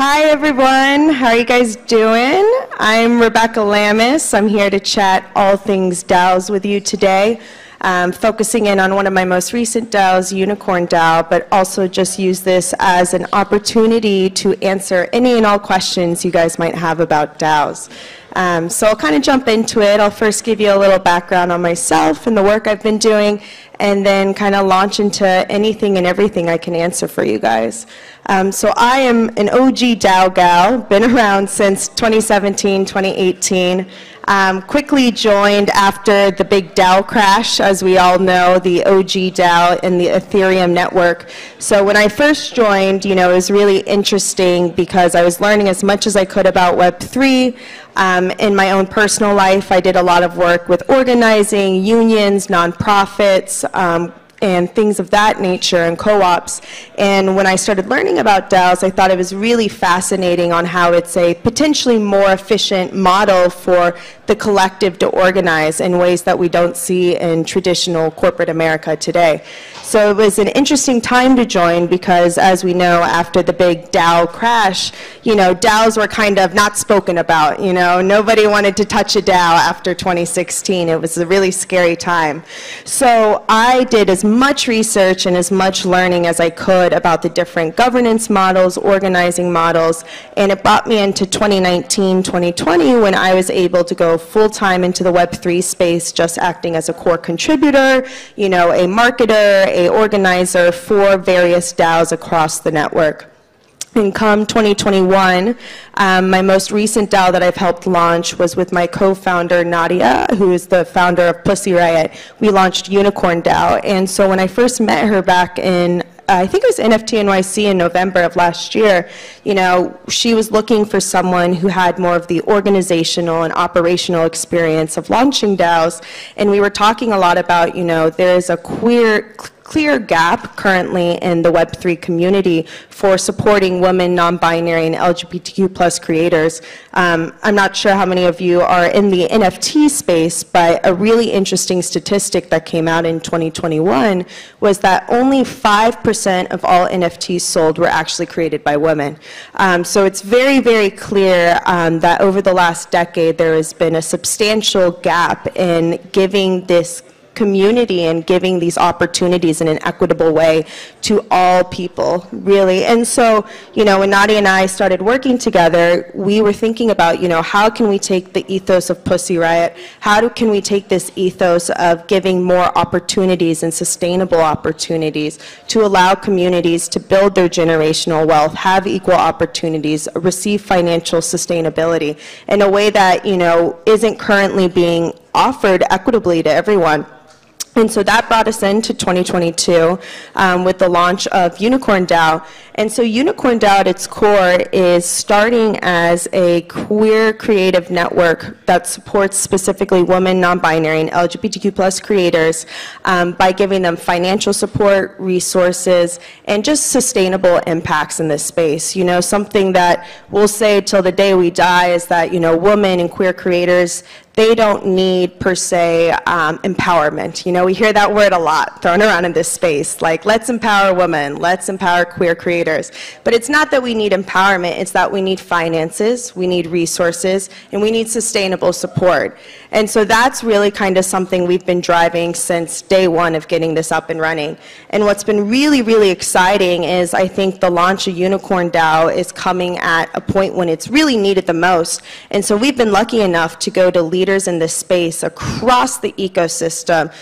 Hi everyone, how are you guys doing? I'm Rebecca Lamis. I'm here to chat all things DAOs with you today, focusing in on one of my most recent DAOs, UnicornDAO, but also just use this as an opportunity to answer any and all questions you guys might have about DAOs. So I'll kind of jump into it. I'll first give you a little background on myself and the work I've been doing, and then kind of launch into anything and everything I can answer for you guys. So I am an OG DAO gal, been around since 2017, 2018. Quickly joined after the big DAO crash, as we all know, the OG DAO and the Ethereum network. So when I first joined, it was really interesting because I was learning as much as I could about Web3. In my own personal life, I did a lot of work with organizing, unions, nonprofits, and things of that nature, and co-ops. And when I started learning about DAOs, I thought it was really fascinating on how it's a potentially more efficient model for the collective to organize in ways that we don't see in traditional corporate America today. So it was an interesting time to join because, as we know, after the big DAO crash, DAOs were kind of not spoken about. Nobody wanted to touch a DAO after 2016. It was a really scary time. So I did as much research and as much learning as I could about the different governance models, organizing models, and it brought me into 2019, 2020 when I was able to go full-time into the Web3 space, just acting as a core contributor, a marketer, a organizer for various DAOs across the network. And come 2021, my most recent DAO that I've helped launch was with my co-founder Nadia, who is the founder of Pussy Riot. We launched UnicornDAO, and so when I first met her back in I think it was NFT NYC in November of last year, she was looking for someone who had more of the organizational and operational experience of launching DAOs. And we were talking a lot about, there is a clear gap currently in the Web3 community for supporting women, non-binary, and LGBTQ plus creators. I'm not sure how many of you are in the NFT space, but a really interesting statistic that came out in 2021 was that only 5% of all NFTs sold were actually created by women. So it's very, very clear that over the last decade there has been a substantial gap in giving this community and giving these opportunities in an equitable way to all people, really. And so, when Nadia and I started working together, we were thinking about, how can we take the ethos of Pussy Riot, can we take this ethos of giving more opportunities and sustainable opportunities to allow communities to build their generational wealth, have equal opportunities, receive financial sustainability in a way that, isn't currently being offered equitably to everyone. And so that brought us into 2022 with the launch of UnicornDAO. And so UnicornDAO at its core is starting as a queer creative network that supports specifically women, non-binary, and LGBTQ plus creators by giving them financial support, resources, and just sustainable impacts in this space. Something that we'll say till the day we die is that, women and queer creators, they don't need, per se, empowerment. We hear that word a lot thrown around in this space, like, let's empower women, let's empower queer creators. But it's not that we need empowerment, it's that we need finances, we need resources, and we need sustainable support. And so that's really kind of something we've been driving since day one of getting this up and running. And what's been really, really exciting is I think the launch of UnicornDAO is coming at a point when it's really needed the most. And so we've been lucky enough to go to leaders in this space across the ecosystem,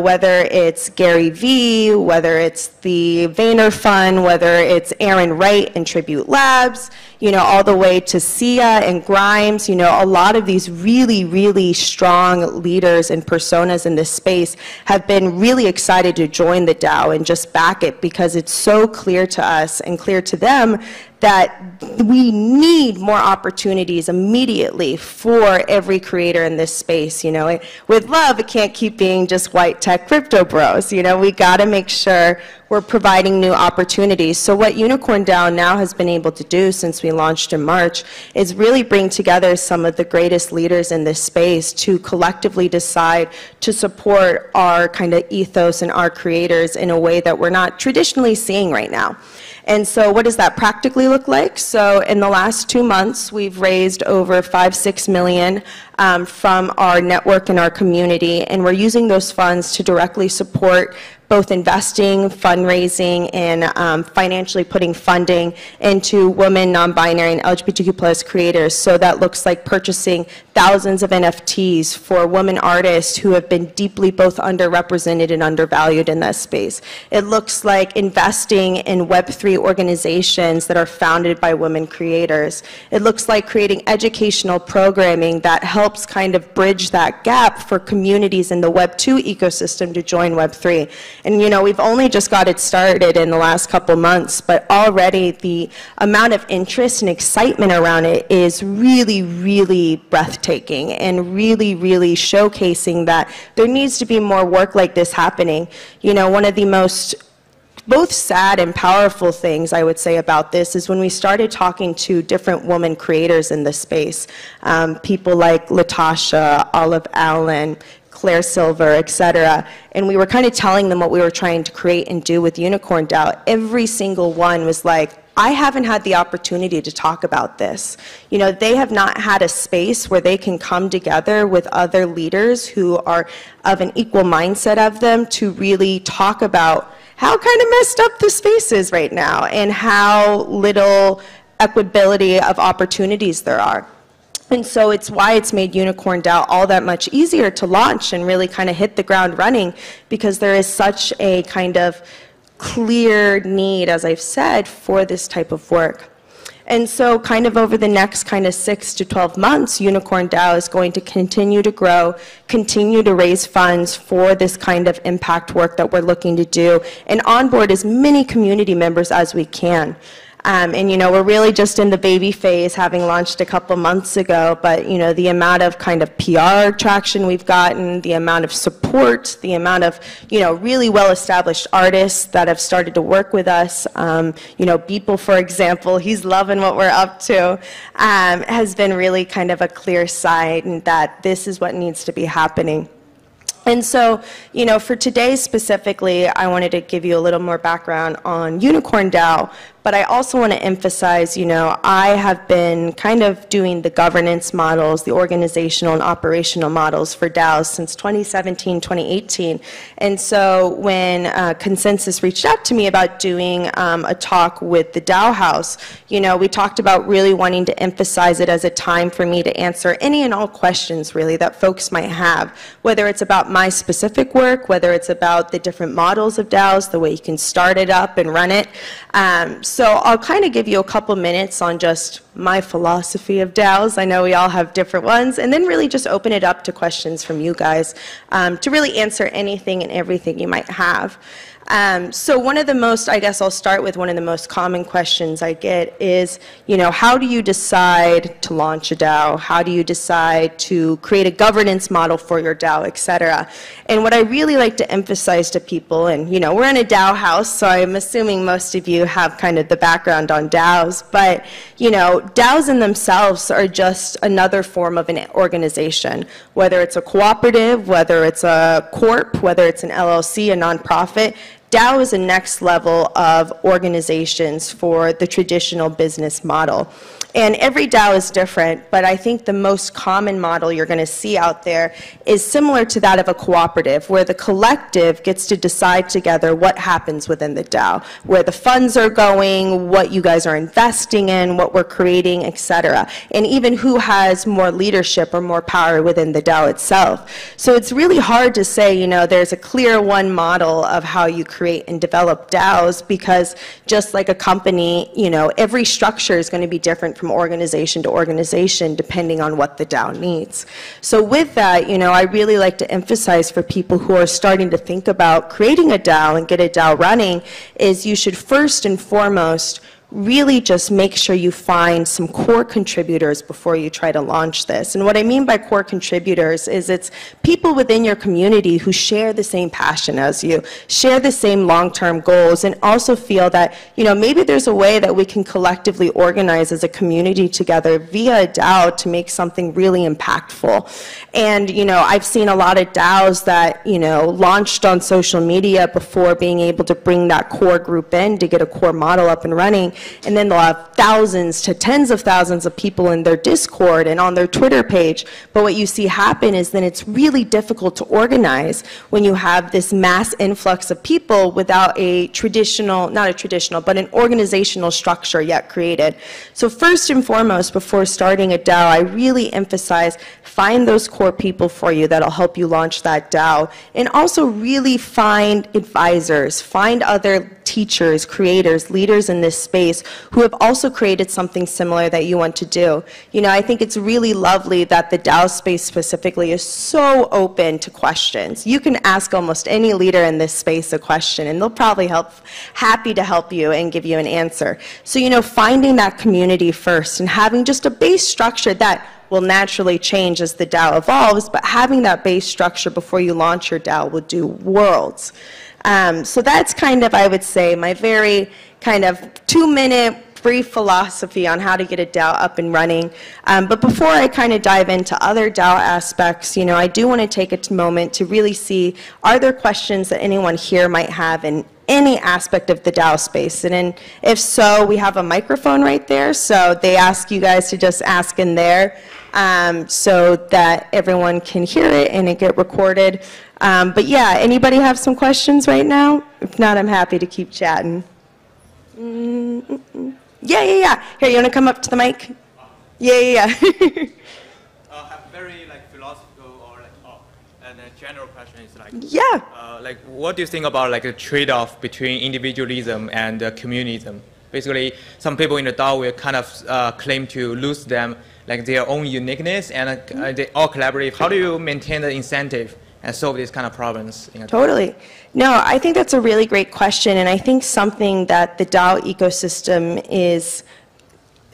whether it's Gary Vee, whether it's the Vayner Fund, whether it's Aaron Wright and Tribute Labs, all the way to Sia and Grimes, a lot of these really, really strong leaders and personas in this space have been really excited to join the DAO and just back it because it's so clear to us and clear to them that we need more opportunities immediately for every creator in this space. With love, it can't keep being just white tech crypto bros. We got to make sure we're providing new opportunities. So what UnicornDAO now has been able to do since we launched in March is really bring together some of the greatest leaders in this space to collectively decide to support our kind of ethos and our creators in a way that we're not traditionally seeing right now. And so what does that practically look like? So in the last 2 months, we've raised over $5-6 million from our network and our community, and we're using those funds to directly support both investing, fundraising, and financially putting funding into women, non-binary, and LGBTQ+ creators. So that looks like purchasing thousands of NFTs for women artists who have been deeply both underrepresented and undervalued in that space. It looks like investing in Web3 organizations that are founded by women creators. It looks like creating educational programming that helps kind of bridge that gap for communities in the Web2 ecosystem to join Web3. And you know, we've only just got it started in the last couple months, but already the amount of interest and excitement around it is really, really breathtaking and really, really showcasing that there needs to be more work like this happening. You know, one of the most both sad and powerful things I would say about this is when we started talking to different women creators in this space, people like Latasha, Olive Allen, Claire Silver, et cetera, and we were kind of telling them what we were trying to create and do with UnicornDAO. Every single one was like, I haven't had the opportunity to talk about this. You know, they have not had a space where they can come together with other leaders who are of an equal mindset of them to really talk about how kind of messed up the space is right now and how little equitability of opportunities there are. And so it's why it's made UnicornDAO all that much easier to launch and really kind of hit the ground running, because there is such a kind of clear need, as I've said, for this type of work. And so kind of over the next kind of 6 to 12 months, UnicornDAO is going to continue to grow, continue to raise funds for this kind of impact work that we're looking to do, and onboard as many community members as we can. And you know, we're really just in the baby phase, having launched a couple months ago, but you know, the amount of kind of PR traction we've gotten, the amount of support, the amount of, you know, really well-established artists that have started to work with us, you know, Beeple, for example, he's loving what we're up to, has been really kind of a clear sign that this is what needs to be happening. And so, you know, for today specifically, I wanted to give you a little more background on UnicornDAO, but I also want to emphasize, you know, I have been kind of doing the governance models, the organizational and operational models for DAOs since 2017, 2018. And so when Consensus reached out to me about doing a talk with the DAO House, you know, we talked about really wanting to emphasize it as a time for me to answer any and all questions really that folks might have, whether it's about my specific work, whether it's about the different models of DAOs, the way you can start it up and run it. So I'll kind of give you a couple minutes on just my philosophy of DAOs. I know we all have different ones, and then really just open it up to questions from you guys to really answer anything and everything you might have. So one of the most, I guess I'll start with one of the most common questions I get is, you know, how do you decide to launch a DAO? How do you decide to create a governance model for your DAO, et cetera? And what I really like to emphasize to people, and you know, we're in a DAO house, so I'm assuming most of you have kind of the background on DAOs, but you know, DAOs in themselves are just another form of an organization, whether it's a cooperative, whether it's a corp, whether it's an LLC, a nonprofit. DAO is a next level of organizations for the traditional business model. And every DAO is different, but I think the most common model you're going to see out there is similar to that of a cooperative, where the collective gets to decide together what happens within the DAO, where the funds are going, what you guys are investing in, what we're creating, et cetera, and even who has more leadership or more power within the DAO itself. So it's really hard to say, you know, there's a clear one model of how you create and develop DAOs, because just like a company, you know, every structure is going to be different from organization to organization depending on what the DAO needs. So with that, you know, I really like to emphasize for people who are starting to think about creating a DAO and get a DAO running is you should first and foremost really just make sure you find some core contributors before you try to launch this. And what I mean by core contributors is it's people within your community who share the same passion as you, share the same long-term goals, and also feel that, maybe there's a way that we can collectively organize as a community together via a DAO to make something really impactful. And, I've seen a lot of DAOs that, launched on social media before being able to bring that core group in to get a core model up and running. And then they'll have thousands to tens of thousands of people in their Discord and on their Twitter page. But what you see happen is then it's really difficult to organize when you have this mass influx of people without a traditional, not a traditional, but an organizational structure yet created. So first and foremost, before starting a DAO, I really emphasize find those core people for you that'll help you launch that DAO. And also really find advisors, find other teachers, creators, leaders in this space who have also created something similar that you want to do. I think it's really lovely that the DAO space specifically is so open to questions. You can ask almost any leader in this space a question, and they'll probably happy to help you and give you an answer. So, finding that community first and having just a base structure that will naturally change as the DAO evolves, but having that base structure before you launch your DAO will do worlds. So that's kind of, I would say, my very kind of 2-minute brief philosophy on how to get a DAO up and running. But before I kind of dive into other DAO aspects, I do want to take a moment to really see, are there questions that anyone here might have in any aspect of the DAO space? And if so, we have a microphone right there, so they ask you guys to just ask in there so that everyone can hear it and it get recorded. But yeah, anybody have some questions right now? If not, I'm happy to keep chatting. Yeah. Here, you want to come up to the mic? Yeah. Have very philosophical or and a general question is what do you think about a trade-off between individualism and communism? Basically, some people in the DAO will kind of claim to lose them their own uniqueness, and they all collaborate. How do you maintain the incentive and solve these kind of problems? Totally. No, I think that's a really great question, and I think something that the DAO ecosystem is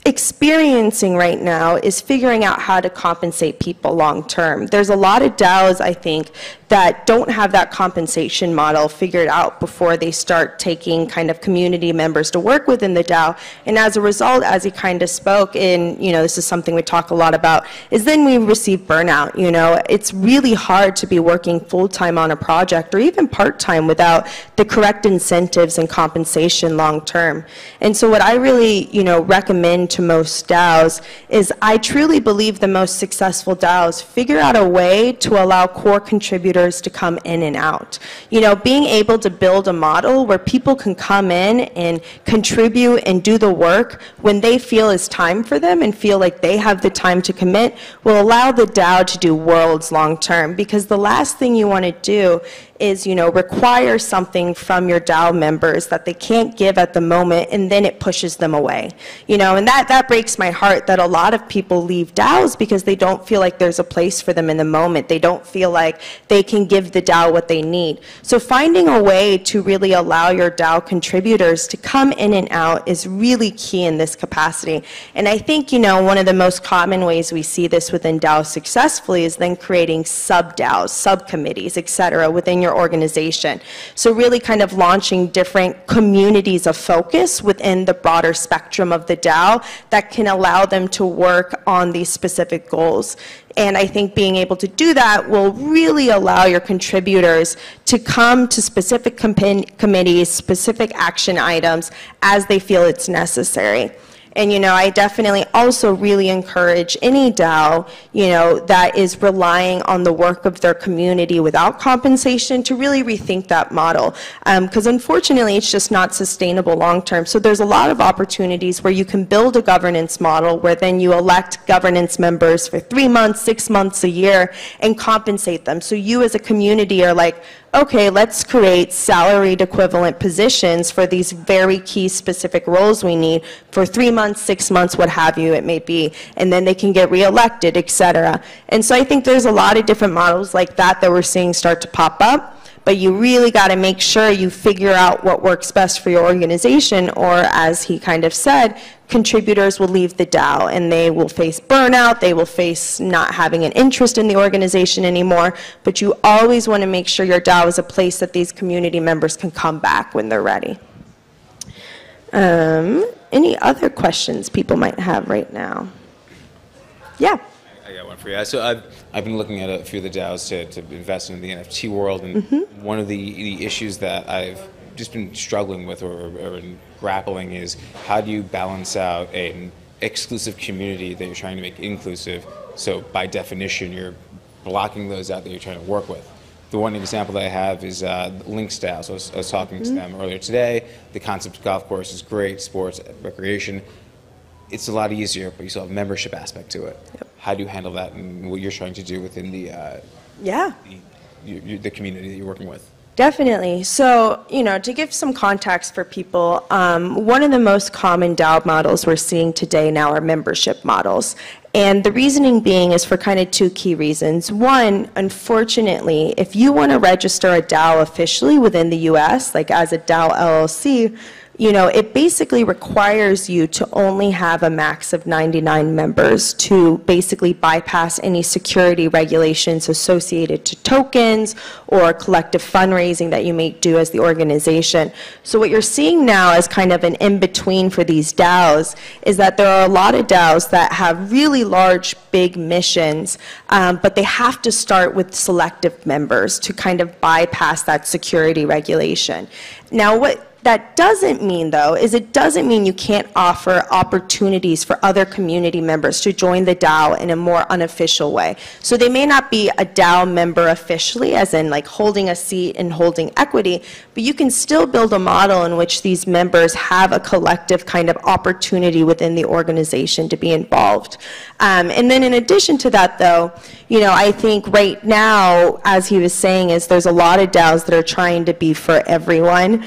experiencing right now is figuring out how to compensate people long term. There's a lot of DAOs, I think, that don't have that compensation model figured out before they start taking kind of community members to work within the DAO. And as a result, as he kind of spoke in, this is something we talk a lot about, is then we receive burnout. It's really hard to be working full-time on a project or even part-time without the correct incentives and compensation long term. And so what I really, recommend to most DAOs is I truly believe the most successful DAOs figure out a way to allow core contributors to come in and out. Being able to build a model where people can come in and contribute and do the work when they feel it's time for them and feel like they have the time to commit will allow the DAO to do worlds long term, because the last thing you want to do is, require something from your DAO members that they can't give at the moment, and then it pushes them away. And that breaks my heart that a lot of people leave DAOs because they don't feel like there's a place for them in the moment. They don't feel like they can give the DAO what they need. So finding a way to really allow your DAO contributors to come in and out is really key in this capacity. And I think, one of the most common ways we see this within DAOs successfully is then creating sub-DAOs, subcommittees, et cetera, within your organization. So really kind of launching different communities of focus within the broader spectrum of the DAO that can allow them to work on these specific goals. And I think being able to do that will really allow your contributors to come to specific committees, specific action items as they feel it's necessary. And, I definitely also really encourage any DAO, that is relying on the work of their community without compensation to really rethink that model. Because unfortunately, it's just not sustainable long term. So there's a lot of opportunities where you can build a governance model where then you elect governance members for 3 months, 6 months, a year, and compensate them. So you as a community are like, okay, let's create salaried equivalent positions for these very key specific roles we need for 3 months, 6 months, what have you it may be, and then they can get reelected, et cetera. And so I think there's a lot of different models like that that we're seeing start to pop up. but you really got to make sure you figure out what works best for your organization, or as he kind of said, contributors will leave the DAO and they will face burnout, they will face not having an interest in the organization anymore, but you always want to make sure your DAO is a place that these community members can come back when they're ready. Any other questions people might have right now? Yeah. I got one for you. So I've been looking at a few of the DAOs to invest in the NFT world, and one of the issues that I've just been struggling with or grappling is, how do you balance out an exclusive community that you're trying to make inclusive? So by definition, you're blocking those out that you're trying to work with. The one example that I have is Link's DAO. So I was talking to them earlier today. The concept of golf course is great, sports, recreation. It's a lot easier, but you still have a membership aspect to it. Yep. How do you handle that, and what you're trying to do within the community that you're working with? Definitely. So, to give some context for people, one of the most common DAO models we're seeing today now are membership models. And the reasoning being is for kind of two key reasons. One, unfortunately, if you want to register a DAO officially within the US, like as a DAO LLC, it basically requires you to only have a max of 99 members to basically bypass any security regulations associated to tokens or collective fundraising that you may do as the organization. So what you're seeing now as kind of an in-between for these DAOs is that there are a lot of DAOs that have really large, big missions, but they have to start with selective members to kind of bypass that security regulation. Now, what that doesn't mean, though, is it doesn't mean you can't offer opportunities for other community members to join the DAO in a more unofficial way. So they may not be a DAO member officially, as in like holding a seat and holding equity, but you can still build a model in which these members have a collective kind of opportunity within the organization to be involved. And then in addition to that, though, I think right now, as he was saying, is there's a lot of DAOs that are trying to be for everyone,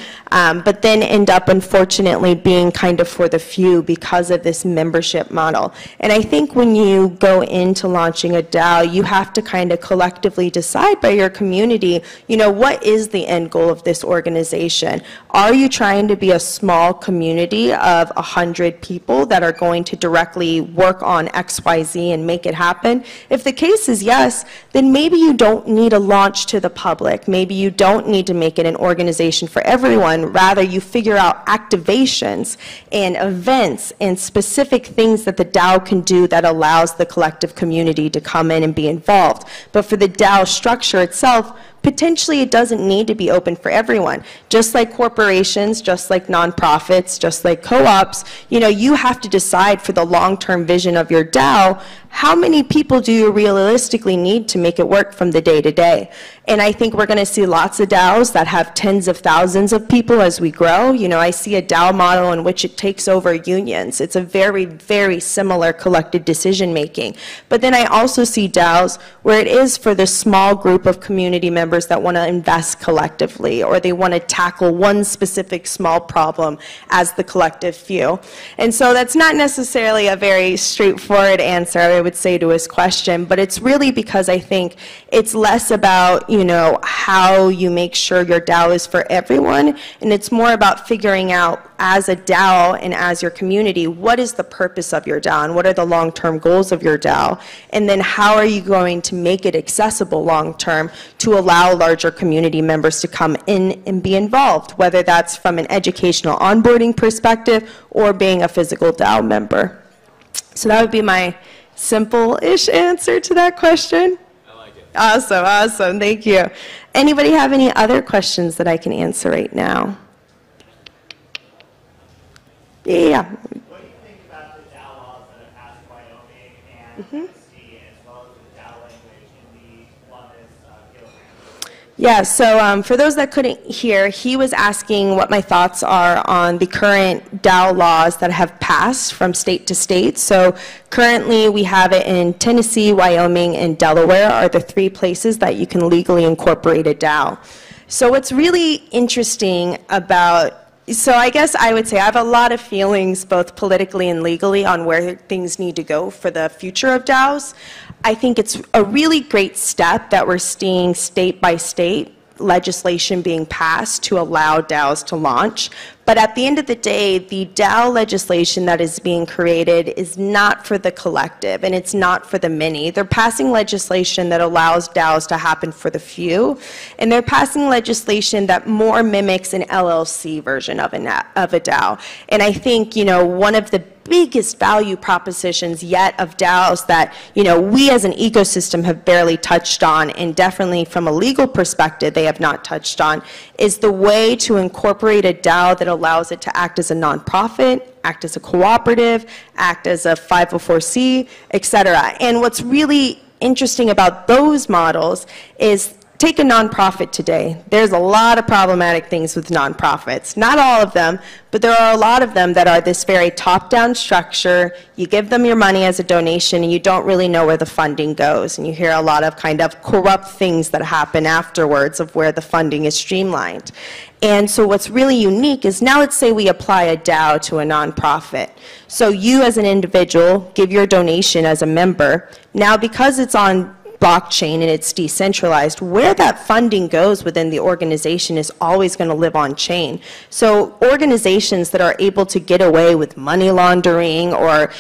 but then end up, unfortunately, being kind of for the few because of this membership model. And I think when you go into launching a DAO, you have to kind of collectively decide by your community, what is the end goal of this organization? Are you trying to be a small community of 100 people that are going to directly work on XYZ and make it happen? If the case is yes, then maybe you don't need a launch to the public. Maybe you don't need to make it an organization for everyone. Rather, you figure out activations and events and specific things that the DAO can do that allows the collective community to come in and be involved. But for the DAO structure itself, potentially it doesn't need to be open for everyone. Just like corporations, just like nonprofits, just like co-ops, you have to decide for the long-term vision of your DAO, how many people do you realistically need to make it work from the day to day? And I think we're going to see lots of DAOs that have tens of thousands of people as we grow. I see a DAO model in which it takes over unions. It's a very, very similar collective decision making. But then I also see DAOs where it is for the small group of community members that want to invest collectively, or they want to tackle one specific small problem as the collective few. And so that's not necessarily a very straightforward answer, I would say, to his question, but it's really because I think it's less about, how you make sure your DAO is for everyone, and it's more about figuring out as a DAO and as your community, what is the purpose of your DAO and what are the long-term goals of your DAO, and then how are you going to make it accessible long-term to allow larger community members to come in and be involved, whether that's from an educational onboarding perspective or being a physical DAO member. So that would be my simple-ish answer to that question. I like it. Awesome, awesome, thank you. Anybody have any other questions that I can answer right now? Yeah. What do you think about the DAO laws that have passed in Wyoming and Tennessee, as well as the DAO language in the Lamis kilogram? Yeah, so for those that couldn't hear, he was asking what my thoughts are on the current DAO laws that have passed from state to state. So currently we have it in Tennessee, Wyoming, and Delaware are the three places that you can legally incorporate a DAO. So what's really interesting about So I guess I would say I have a lot of feelings, both politically and legally, on where things need to go for the future of DAOs. I think it's a really great step that we're seeing state by state legislation being passed to allow DAOs to launch. But at the end of the day, the DAO legislation that is being created is not for the collective, and it's not for the many. They're passing legislation that allows DAOs to happen for the few, and they're passing legislation that more mimics an LLC version of a DAO. And I think, one of the biggest value propositions yet of DAOs that, we as an ecosystem have barely touched on, and definitely from a legal perspective they have not touched on, is the way to incorporate a DAO that allows it to act as a nonprofit, act as a cooperative, act as a 504c, etc. And what's really interesting about those models is, take a nonprofit today. There's a lot of problematic things with nonprofits. Not all of them, but there are a lot of them that are this very top-down structure. You give them your money as a donation, and you don't really know where the funding goes. And you hear a lot of kind of corrupt things that happen afterwards of where the funding is streamlined. And so what's really unique is, now let's say we apply a DAO to a nonprofit. So you as an individual give your donation as a member. Now, because it's on blockchain and it's decentralized, where that funding goes within the organization is always going to live on chain. So organizations that are able to get away with money laundering or,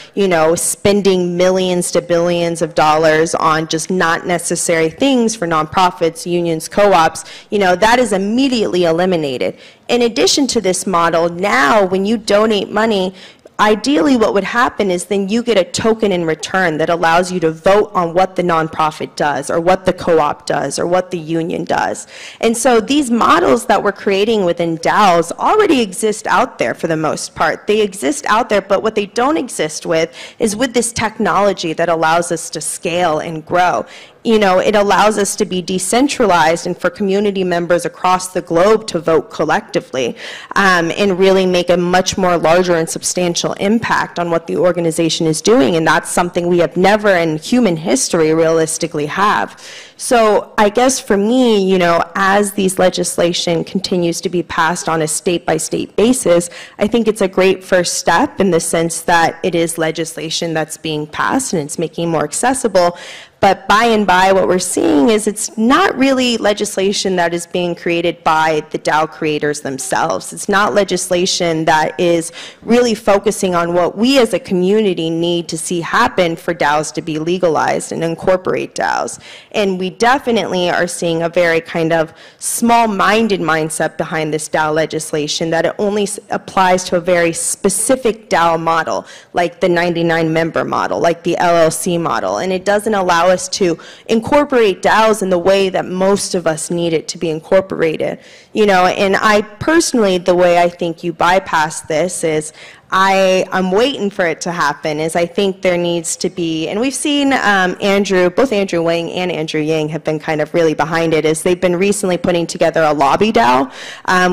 spending millions to billions of dollars on just not necessary things for nonprofits, unions, co-ops, that is immediately eliminated. In addition to this model, now when you donate money, ideally what would happen is then you get a token in return that allows you to vote on what the nonprofit does, or what the co-op does, or what the union does. And so these models that we're creating within DAOs already exist out there for the most part. They exist out there, but what they don't exist with is with this technology that allows us to scale and grow. It allows us to be decentralized and for community members across the globe to vote collectively, and really make a much more larger and substantial impact on what the organization is doing. And that's something we have never in human history realistically have. So I guess for me, as these legislation continues to be passed on a state-by-state basis, I think it's a great first step in the sense that it is legislation that's being passed and it's making more accessible. But by and by, what we're seeing is it's not really legislation that is being created by the DAO creators themselves. It's not legislation that is really focusing on what we as a community need to see happen for DAOs to be legalized and incorporate DAOs. And we definitely are seeing a very kind of small-minded mindset behind this DAO legislation, that it only applies to a very specific DAO model, like the 99-member model, like the LLC model. And it doesn't allow us to incorporate DAOs in the way that most of us need it to be incorporated. And I personally, the way I think you bypass this is, I'm waiting for it to happen, is I think there needs to be, and we've seen both Andrew Wang and Andrew Yang have been kind of really behind it, is they've been recently putting together a lobby DAO,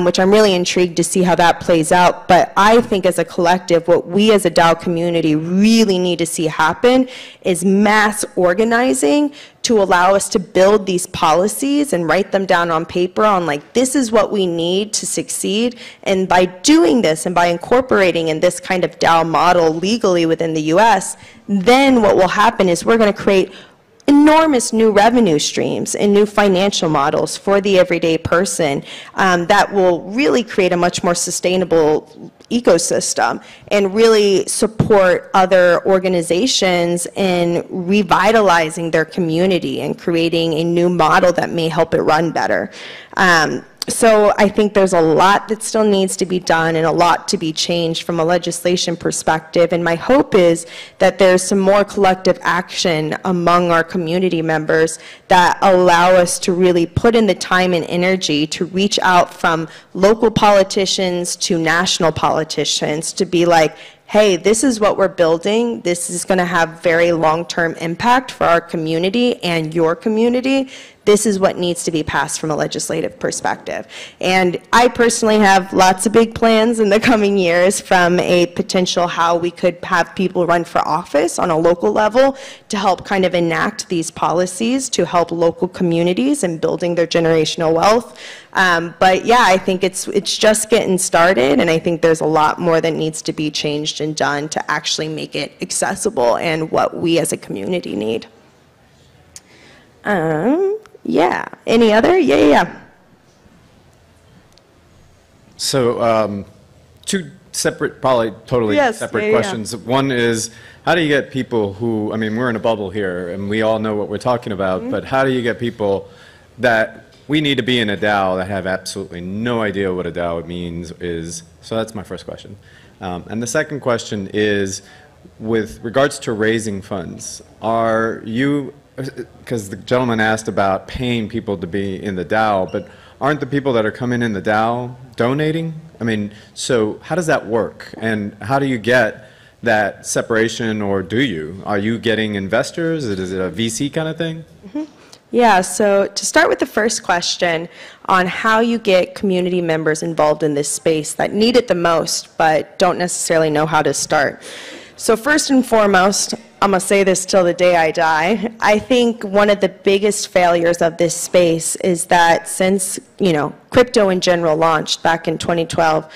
which I'm really intrigued to see how that plays out. But I think as a collective, what we as a DAO community really need to see happen is mass organizing to allow us to build these policies and write them down on paper on, like, this is what we need to succeed. And by doing this and by incorporating in this kind of DAO model legally within the US, then what will happen is we're going to create enormous new revenue streams and new financial models for the everyday person that will really create a much more sustainable ecosystem and really support other organizations in revitalizing their community and creating a new model that may help it run better. So I think there's a lot that still needs to be done and a lot to be changed from a legislation perspective. And my hope is that there's some more collective action among our community members that allow us to really put in the time and energy to reach out from local politicians to national politicians to be like, hey, this is what we're building. This is going to have very long-term impact for our community and your community. This is what needs to be passed from a legislative perspective. And I personally have lots of big plans in the coming years, from a potential how we could have people run for office on a local level to help kind of enact these policies to help local communities in building their generational wealth. But yeah, I think it's just getting started, and I think there's a lot more that needs to be changed and done to actually make it accessible and what we as a community need. Yeah. Any other? Yeah. So two separate, probably totally separate questions. One is, how do you get people who, I mean, we're in a bubble here and we all know what we're talking about, but how do you get people that we need to be in a DAO that have absolutely no idea what a DAO means is, so that's my first question. And the second question is, with regards to raising funds, are you, because the gentleman asked about paying people to be in the DAO, but aren't the people that are coming in the DAO donating? I mean, so how does that work? And how do you get that separation, or do you? Are you getting investors? Is it a VC kind of thing? Yeah, so to start with the first question on how you get community members involved in this space that need it the most but don't necessarily know how to start. So first and foremost, I'm going to say this till the day I die, I think one of the biggest failures of this space is that since, crypto in general launched back in 2012,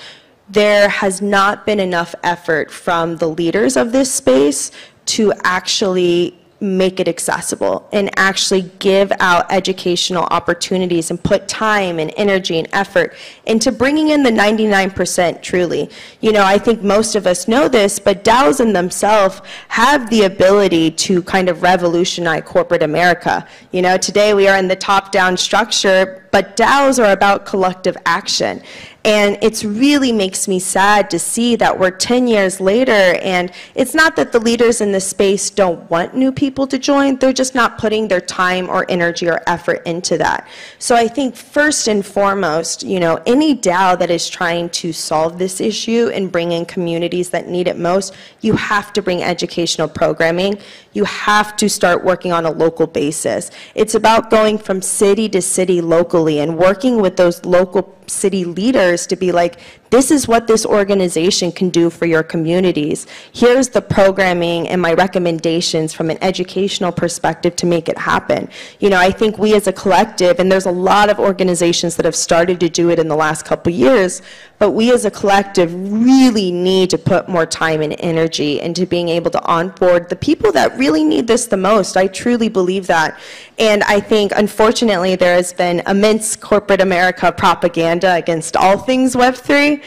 there has not been enough effort from the leaders of this space to actually make it accessible and actually give out educational opportunities and put time and energy and effort into bringing in the 99% truly. I think most of us know this, but DAOs in themselves have the ability to kind of revolutionize corporate America. Today we are in the top-down structure, but DAOs are about collective action. And it really makes me sad to see that we're 10 years later, and it's not that the leaders in this space don't want new people to join, they're just not putting their time or energy or effort into that. So I think first and foremost, any DAO that is trying to solve this issue and bring in communities that need it most, you have to bring educational programming. You have to start working on a local basis. It's about going from city to city locally and working with those local city leaders to be like, this is what this organization can do for your communities. Here's the programming and my recommendations from an educational perspective to make it happen. I think we as a collective, and there's a lot of organizations that have started to do it in the last couple years, but we as a collective really need to put more time and energy into being able to onboard the people that really need this the most. I truly believe that. And I think, unfortunately, there has been immense corporate America propaganda against all things Web3.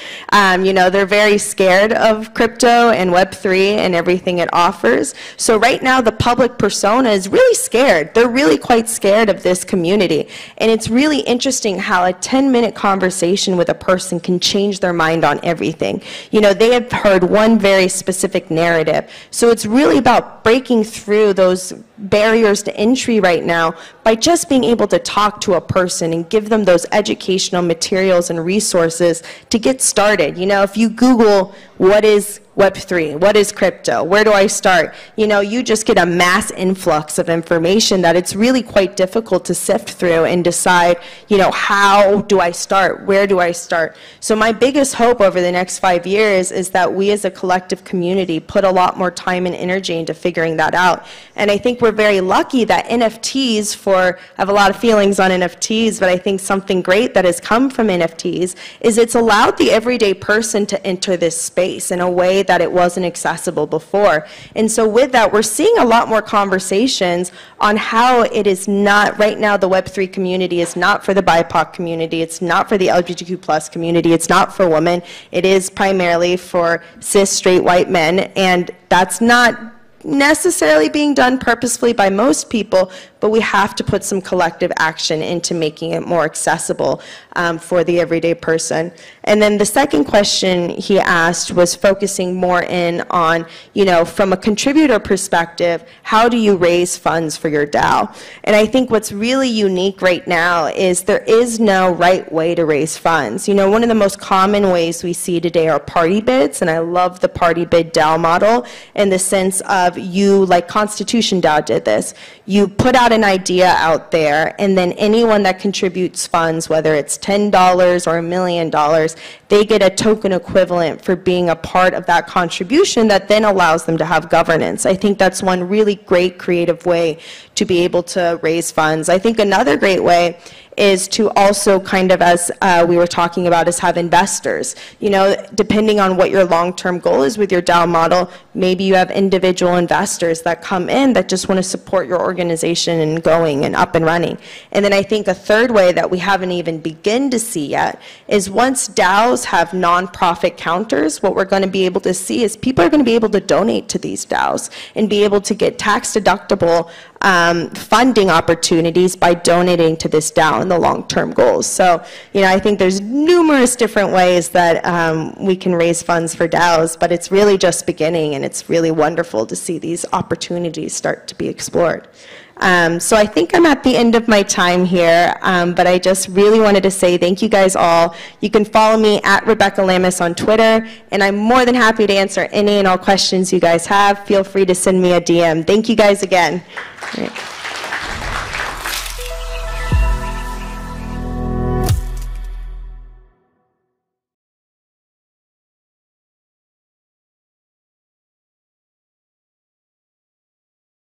They're very scared of crypto and Web3 and everything it offers. So right now, the public persona is really scared. They're really quite scared of this community. And it's really interesting how a 10-minute conversation with a person can change their mind on everything. They have heard one very specific narrative. So it's really about breaking through those barriers to entry right now by just being able to talk to a person and give them those educational materials and resources to get started. If you Google what is Web3, what is crypto, where do I start, you just get a mass influx of information that it's really quite difficult to sift through and decide, how do I start, where do I start. So my biggest hope over the next 5 years is that we as a collective community put a lot more time and energy into figuring that out. And I think we're very lucky that NFTs I have a lot of feelings on NFTs, but I think something great that has come from NFTs is it's allowed the everyday person to enter this space in a way that it wasn't accessible before. And so with that, we're seeing a lot more conversations on how it is not, right now the Web3 community is not for the BIPOC community, it's not for the LGBTQ+ community, it's not for women, it is primarily for cis, straight, white men, and that's not necessarily being done purposefully by most people, but we have to put some collective action into making it more accessible for the everyday person. And then the second question he asked was focusing more in on, from a contributor perspective, how do you raise funds for your DAO? And I think what's really unique right now is there is no right way to raise funds. One of the most common ways we see today are party bids, and I love the party bid DAO model in the sense of like Constitution DAO did this. You put out an idea out there, and then anyone that contributes funds, whether it's $10 or $1 million, they get a token equivalent for being a part of that contribution that then allows them to have governance. I think that's one really great creative way to be able to raise funds. I think another great way is to also kind of, as we were talking about, is have investors. Depending on what your long-term goal is with your DAO model, maybe you have individual investors that come in that just want to support your organization and going and up and running. And then I think a third way that we haven't even begun to see yet is once DAOs have nonprofit counters, what we're going to be able to see is people are going to be able to donate to these DAOs and be able to get tax-deductible funding opportunities by donating to this DAO in the long-term goals. So, I think there's numerous different ways that we can raise funds for DAOs, but it's really just beginning, and it's really wonderful to see these opportunities start to be explored. So I think I'm at the end of my time here, but I just really wanted to say thank you guys all. You can follow me at Rebecca Lamis on Twitter, and I'm more than happy to answer any and all questions you guys have. Feel free to send me a DM. Thank you guys again.